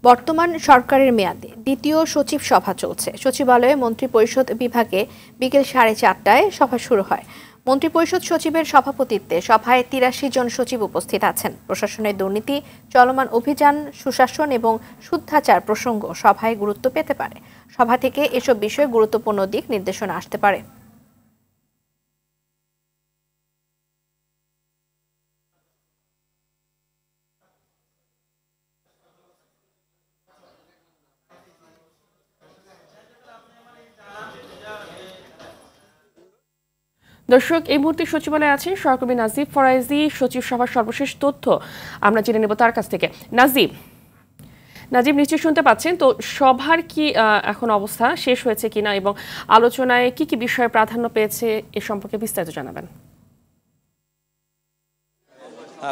বর্তমান সরকারের মেয়াদে দ্বিতীয় সচিব সভা চলছে। সচিবালয়ে মন্ত্রিপরিষদ বিভাগে বিকেল 4:30টায় সভা শুরু হয়। মন্ত্রিপরিষদ সচিবের সভাপতিত্বে সভায় 83 জন সচিব উপস্থিত আছেন। প্রশাসনের দুর্নীতি, চলমান অভিযান, সুশাসন এবং শুদ্ধাচার প্রসঙ্গ সভায় গুরুত্ব পেতে পারে। সভা থেকে এসব বিষয়ে গুরুত্বপূর্ণ দিক নির্দেশনা আসতে পারে। দর্শক, এই মুহূর্তে সচিবালয়ে আছেন সহকর্মী নাজিব ফরাইজি। সচিব সভার সর্বশেষ তথ্য আমরা জেনে নেব তার কাছ থেকে। নাজিব নিশ্চয়ই শুনতে পাচ্ছেন তো, সভার কি এখন অবস্থা, শেষ হয়েছে কিনা এবং আলোচনায় কি কি বিষয়ে প্রাধান্য পেয়েছে এ সম্পর্কে বিস্তারিত জানাবেন।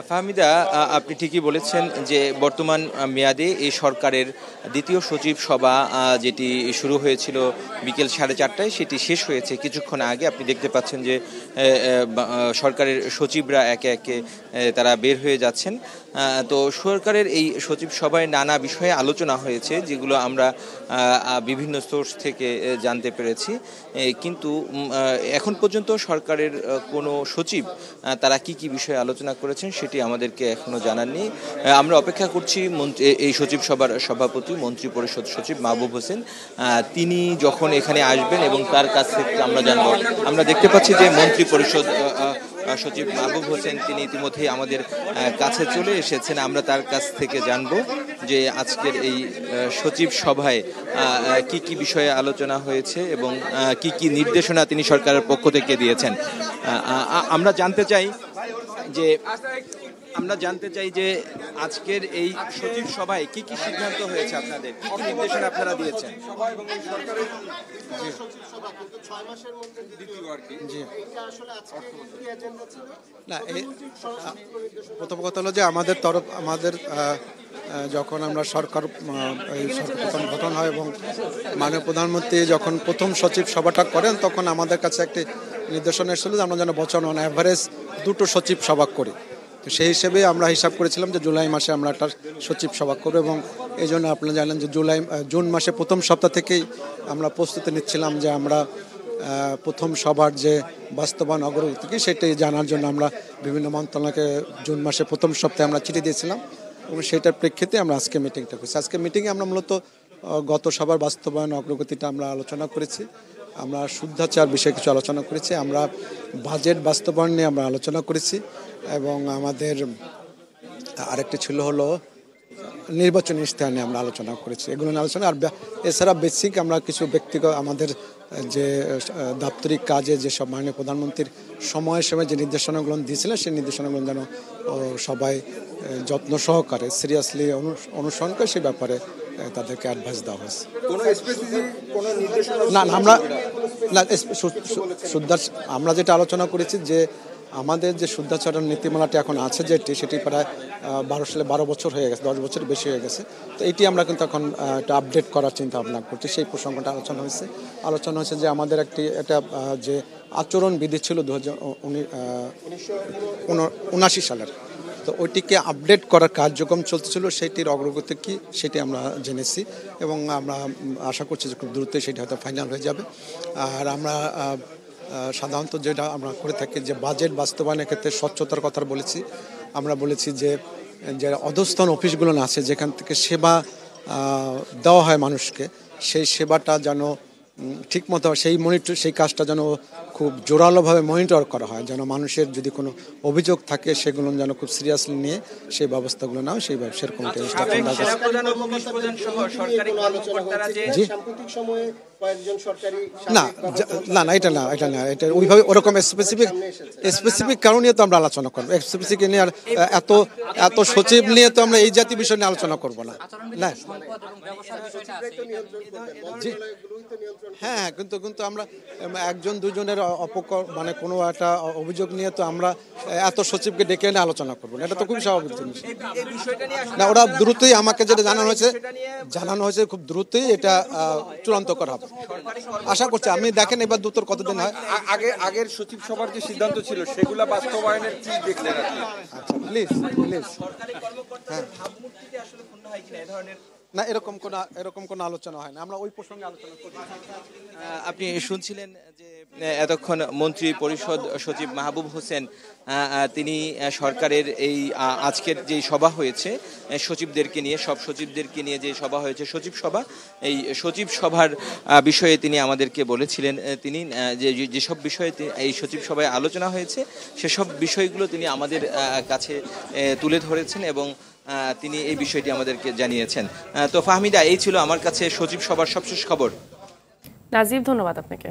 ফাহমিদা, আপনি ঠিকই বলেছেন যে বর্তমান মেয়াদে এই সরকারের দ্বিতীয় সচিব সভা যেটি শুরু হয়েছিল বিকেল 4:30টায় সেটি শেষ হয়েছে কিছুক্ষণ আগে। আপনি দেখতে পাচ্ছেন যে সরকারের সচিবরা একে একে তারা বের হয়ে যাচ্ছেন। তো সরকারের এই সচিব সভায় নানা বিষয়ে আলোচনা হয়েছে, যেগুলো আমরা বিভিন্ন সোর্স থেকে জানতে পেরেছি। কিন্তু এখন পর্যন্ত সরকারের কোনো সচিব তারা কি কি বিষয়ে আলোচনা করেছেন সেটি আমাদেরকে এখনো জানাননি। আমরা অপেক্ষা করছি এই সচিব সভার সভাপতি মন্ত্রী পরিষদ সচিব মাহবুব হোসেন তিনি যখন এখানে আসবেন এবং তার কাছ থেকে আমরা জানবো। আমরা দেখতে পাচ্ছি যে মন্ত্রী পরিষদ সচিব মাহবুব হোসেন তিনি ইতিমধ্যেই আমাদের কাছে চলে এসেছেন। আমরা তার কাছ থেকে জানবো যে আজকের এই সচিব সভায় কি কি বিষয়ে আলোচনা হয়েছে এবং কি কি নির্দেশনা তিনি সরকারের পক্ষ থেকে দিয়েছেন। আমরা জানতে চাই যে আজকের এই সচিব সভায় কি কি সিদ্ধান্ত হয়েছে, আপনাদের কি কি নির্দেশনা আপনারা দিয়েছেন। না, প্রথম কথা হলো যে আমাদের যখন আমরা সরকার গঠন হয় এবং মাননীয় প্রধানমন্ত্রী যখন প্রথম সচিব সভাটা করেন তখন আমাদের কাছে একটি নির্দেশনা এসেছিল যে আমরা যেন বছর অন অ্যাভারেজ 2টো সচিব সভা করি। তো সেই হিসেবে আমরা হিসাব করেছিলাম যে জুলাই মাসে আমরা একটা সচিব সভা করব এবং এই জন্য আপনারা জানেন যে জুন মাসে প্রথম সপ্তাহ থেকেই আমরা প্রস্তুতি নিচ্ছিলাম যে আমরা প্রথম সভার যে বাস্তবায়ন অগ্রগতি কি সেটাই জানার জন্য আমরা বিভিন্ন মন্ত্রণালয়কে জুন মাসে প্রথম সপ্তাহে আমরা চিঠি দিয়েছিলাম এবং সেটার প্রেক্ষিতে আমরা আজকে মিটিংটা করছি। আজকে মিটিংয়ে আমরা মূলত গত সভার বাস্তবায়ন অগ্রগতিটা আমরা আলোচনা করেছি। আমরা শুদ্ধাচার বিষয়ে কিছু আলোচনা করেছি, আমরা বাজেট বাস্তবায়ন নিয়ে আমরা আলোচনা করেছি এবং আমাদের আরেকটি ছিল হলো নির্বাচনী ইশতেহার নিয়ে আমরা আলোচনা করেছি। এগুলো নিয়ে আলোচনা, আর এছাড়া বেসিক আমরা কিছু ব্যক্তিগত আমাদের যে দাপ্তরিক কাজে যেসব মাননীয় প্রধানমন্ত্রীর সময়ে যে নির্দেশনাগুলো দিয়েছিলেন সেই নির্দেশনাগুলো যেন সবাই যত্ন সহকারে সিরিয়াসলি অনুসরণ করে সে ব্যাপারে তাদেরকে অ্যাডভাইস দেওয়া হয়েছে। আমরা যেটা আলোচনা করেছি যে আমাদের যে শুদ্ধাচরণ নীতিমালাটি এখন আছে সেটি প্রায় 12 বছর হয়ে গেছে, 10 বছর বেশি হয়ে গেছে। তো এটি আমরা কিন্তু এখন এটা আপডেট করার চিন্তা ভাবনা করছি। সেই প্রসঙ্গটা আলোচনা হয়েছে যে আমাদের এটা যে আচরণ বিধি ছিল 1979 সালের, তো ওইটিকে আপডেট করার কার্যক্রম চলতেছিল, সেটির অগ্রগতি কি সেটি আমরা জেনেছি এবং আমরা আশা করছি যে খুব দ্রুতই সেটি হয়তো ফাইনাল হয়ে যাবে। আর আমরা সাধারণত যেটা আমরা করে থাকি যে বাজেট বাস্তবায়নের ক্ষেত্রে স্বচ্ছতার কথা বলেছি। আমরা বলেছি যে অধস্তন অফিসগুলো আছে যেখান থেকে সেবা দেওয়া হয় মানুষকে, সেই সেবাটা যেন ঠিকমতো সেই কাজটা যেন খুব জোরালোভাবে মনিটর করা হয়, যেন মানুষের যদি কোনো অভিযোগ থাকে সেগুলো যেন খুব সিরিয়াসলি নিয়ে সেই ব্যবস্থাগুলো নাও সেই ব্যবসার কমিটি। এটা ওইভাবে ওরকম স্পেসিফিক কারণ নিয়ে তো আমরা আলোচনা করবো, স্পেসিফিক নিয়ে আর এত সচিব নিয়ে তো আমরা এই জাতীয় বিষয় নিয়ে আলোচনা করবো না। হ্যাঁ, কিন্তু আমরা একজন দুজনের মানে কোনো একটা অভিযোগ নিয়ে তো আমরা এত সচিবকে ডেকে এনে আলোচনা করবো না, এটা তো খুবই স্বাভাবিক জিনিস না। ওরা দ্রুতই আমাকে যেটা জানানো হয়েছে খুব দ্রুতই এটা চূড়ান্ত করা হবে আশা করছি। আমি দেখেন এবার দ্রুতর কতদিন হয়। আগের সচিব সভার যে সিদ্ধান্ত ছিল সেগুলা বাস্তবায়নের কি দেখলেন? আচ্ছা, প্লিজ হ্যাঁ আসলে ক্ষুণ্ণ হয় কিনা এ ধরনের না, এরকম কোনো আলোচনা হয় না, আমরা ওই প্রসঙ্গে আলোচনা করি। আপনি শুনছিলেন যে এতক্ষণ মন্ত্রী পরিষদ সচিব মাহবুব হোসেন তিনি সরকারের এই আজকের যে সভা হয়েছে সচিবদেরকে নিয়ে, সব সচিবদেরকে নিয়ে যে সভা হয়েছে সচিব সভা, এই সচিব সভার বিষয়ে তিনি আমাদেরকে বলেছিলেন তিনি যেসব বিষয়ে এই সচিব সভায় আলোচনা হয়েছে সেসব বিষয়গুলো তিনি আমাদের কাছে তুলে ধরেছেন এবং তিনি এই বিষয়টি আমাদেরকে জানিয়েছেন। তো ফাহমিদা, এই ছিল আমার কাছে সচিব সভার সবশেষ খবর। নাজিব, ধন্যবাদ আপনাকে।